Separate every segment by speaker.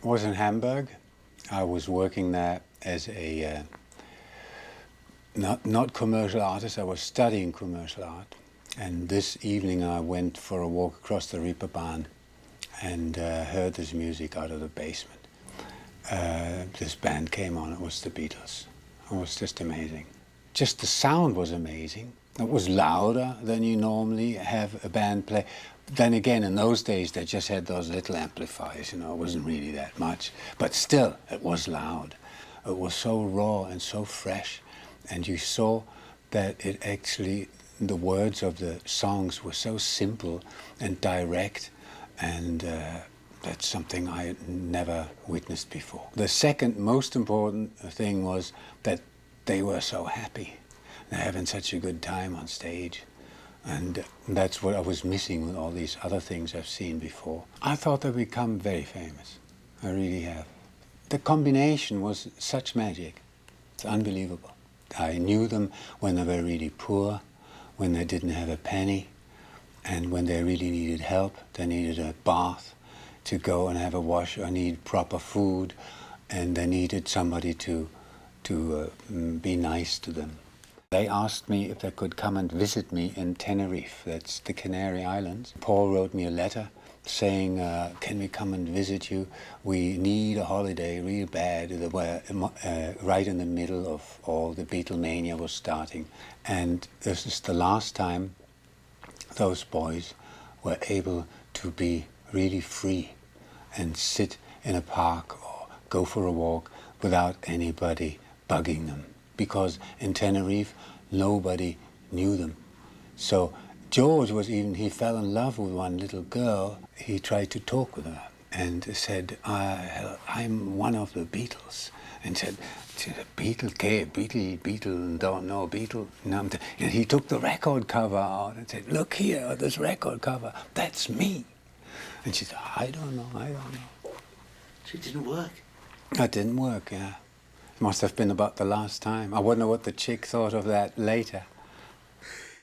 Speaker 1: was in Hamburg. I was working there as a not commercial artist. I was studying commercial art. And this evening I went for a walk across the Reeperbahn and heard this music out of the basement. This band came on. It was the Beatles. It was just amazing. Just the sound was amazing. It was louder than you normally have a band play. Then again, in those days, they just had those little amplifiers, you know, it wasn't really that much. But still, it was loud. It was so raw and so fresh. And you saw that it actually, the words of the songs were so simple and direct, and that's something I had never witnessed before. The second most important thing was that they were so happy. They're having such a good time on stage. And that's what I was missing with all these other things I've seen before. I thought they'd become very famous. I really have. The combination was such magic. It's unbelievable. I knew them when they were really poor, when they didn't have a penny, and when they really needed help. They needed a bath to go and have a wash, or need proper food, and they needed somebody to be nice to them. They asked me if they could come and visit me in Tenerife, that's the Canary Islands. Paul wrote me a letter saying, can we come and visit you? We need a holiday real bad. They were right in the middle of all the Beatlemania was starting. And this is the last time those boys were able to be really free and sit in a park or go for a walk without anybody bugging them. Because in Tenerife, nobody knew them. So George was he fell in love with one little girl. He tried to talk with her and said, I'm one of the Beatles. And said, Beatle, don't know Beatle. And he took the record cover out and said, look here, this record cover, that's me. And she said, I don't know.
Speaker 2: So it didn't work?
Speaker 1: That didn't work, yeah. Must have been about the last time. I wonder what the chick thought of that later.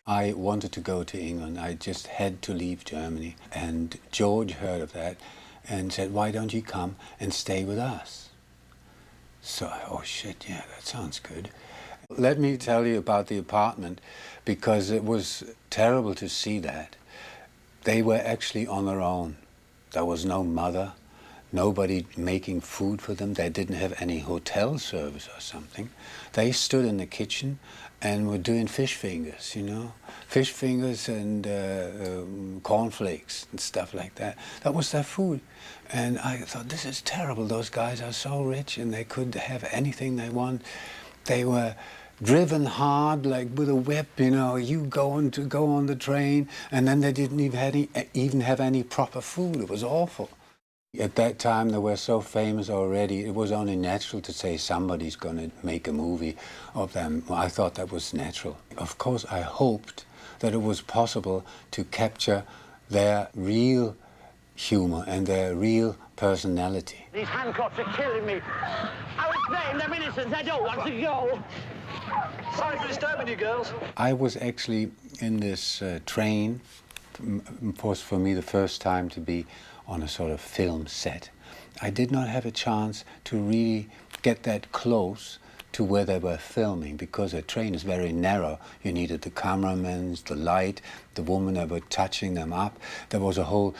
Speaker 1: I wanted to go to England. I just had to leave Germany. And George heard of that and said, why don't you come and stay with us? So, oh shit, yeah, that sounds good. Let me tell you about the apartment, because it was terrible to see that. They were actually on their own. There was no mother. Nobody making food for them. They didn't have any hotel service or something. They stood in the kitchen and were doing fish fingers, you know? Fish fingers and cornflakes and stuff like that. That was their food. And I thought, this is terrible. Those guys are so rich and they could have anything they want. They were driven hard, like with a whip, you know, you go on the train, and then they didn't even have any proper food. It was awful. At that time, they were so famous already, it was only natural to say somebody's going to make a movie of them. I thought that was natural. Of course, I hoped that it was possible to capture their real humor and their real personality.
Speaker 3: These handcuffs are killing me. I was playing them innocents. I don't want to go.
Speaker 2: Sorry for disturbing you, girls.
Speaker 1: I was actually in this train. It was for me the first time to be on a sort of film set. I did not have a chance to really get that close to where they were filming, because a train is very narrow. You needed the cameramen, the light, the woman that were touching them up. There was a whole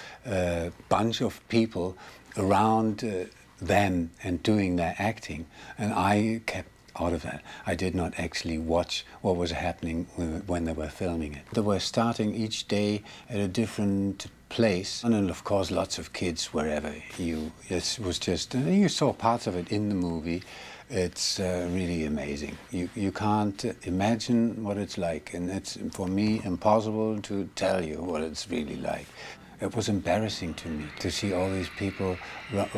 Speaker 1: bunch of people around them and doing their acting, and I kept out of that. I did not actually watch what was happening when they were filming it. They were starting each day at a different place, and then of course lots of kids wherever it was just, you saw parts of it in the movie. It's really amazing. You can't imagine what it's like, and it's for me impossible to tell you what it's really like. It was embarrassing to me to see all these people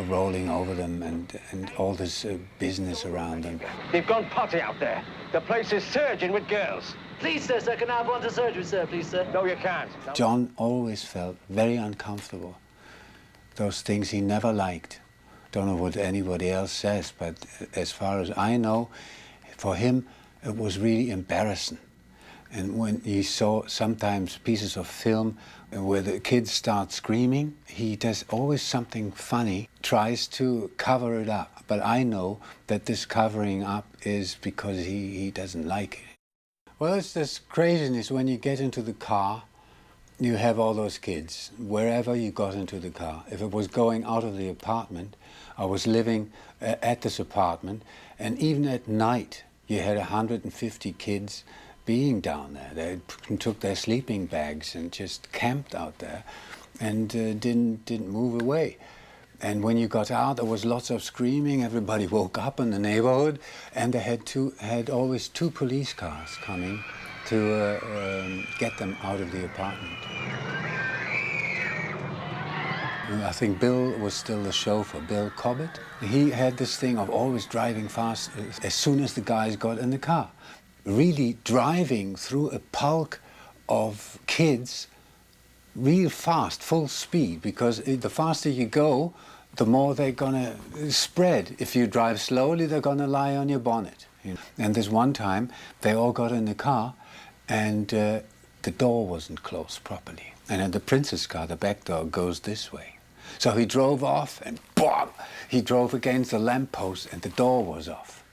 Speaker 1: rolling over them and all this business around them.
Speaker 3: They've gone potty out there. The place is surging with girls.
Speaker 2: Please, sir, can I have one to surgery, sir, please, sir?
Speaker 3: No, you can't.
Speaker 1: John always felt very uncomfortable. Those things he never liked. Don't know what anybody else says, but as far as I know, for him, it was really embarrassing And when he saw sometimes pieces of film where the kids start screaming, he does always something funny, tries to cover it up. But I know that this covering up is because he doesn't like it. Well, it's this craziness when you get into the car, you have all those kids, wherever you got into the car. If it was going out of the apartment, I was living at this apartment, and even at night, you had 150 kids being down there. They took their sleeping bags and just camped out there and didn't move away. And when you got out, there was lots of screaming. Everybody woke up in the neighborhood, and they had always 2 police cars coming to get them out of the apartment. I think Bill was still the chauffeur, Bill Cobbett. He had this thing of always driving fast as soon as the guys got in the car. Really driving through a bulk of kids real fast, full speed, because the faster you go, the more they're gonna spread. If you drive slowly, they're gonna lie on your bonnet. You know? And this one time, they all got in the car, and the door wasn't closed properly. And in the Prince's car, the back door goes this way. So he drove off, and BOOM! He drove against the lamppost, and the door was off.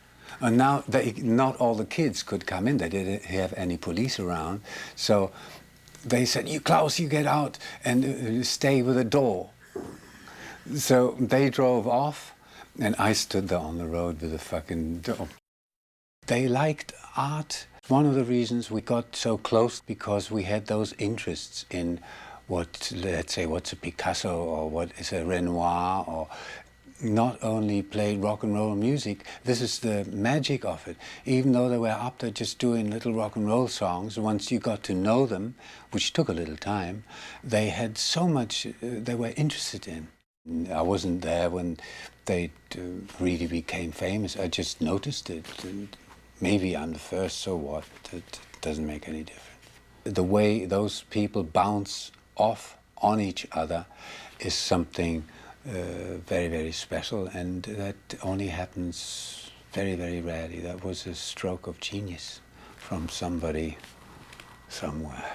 Speaker 1: And now, not all the kids could come in. They didn't have any police around. So they said, Klaus, you get out and stay with the door. So they drove off, and I stood there on the road with the fucking door. They liked art. One of the reasons we got so close, because we had those interests in what, let's say, what's a Picasso or what is a Renoir, or not only played rock and roll music. This is the magic of it. Even though they were up there just doing little rock and roll songs, once you got to know them, which took a little time, they had so much they were interested in. I wasn't there when they really became famous. I just noticed it. Maybe I'm the first, so what? It doesn't make any difference. The way those people bounce off on each other is something very, very special, and that only happens very, very rarely. That was a stroke of genius from somebody somewhere.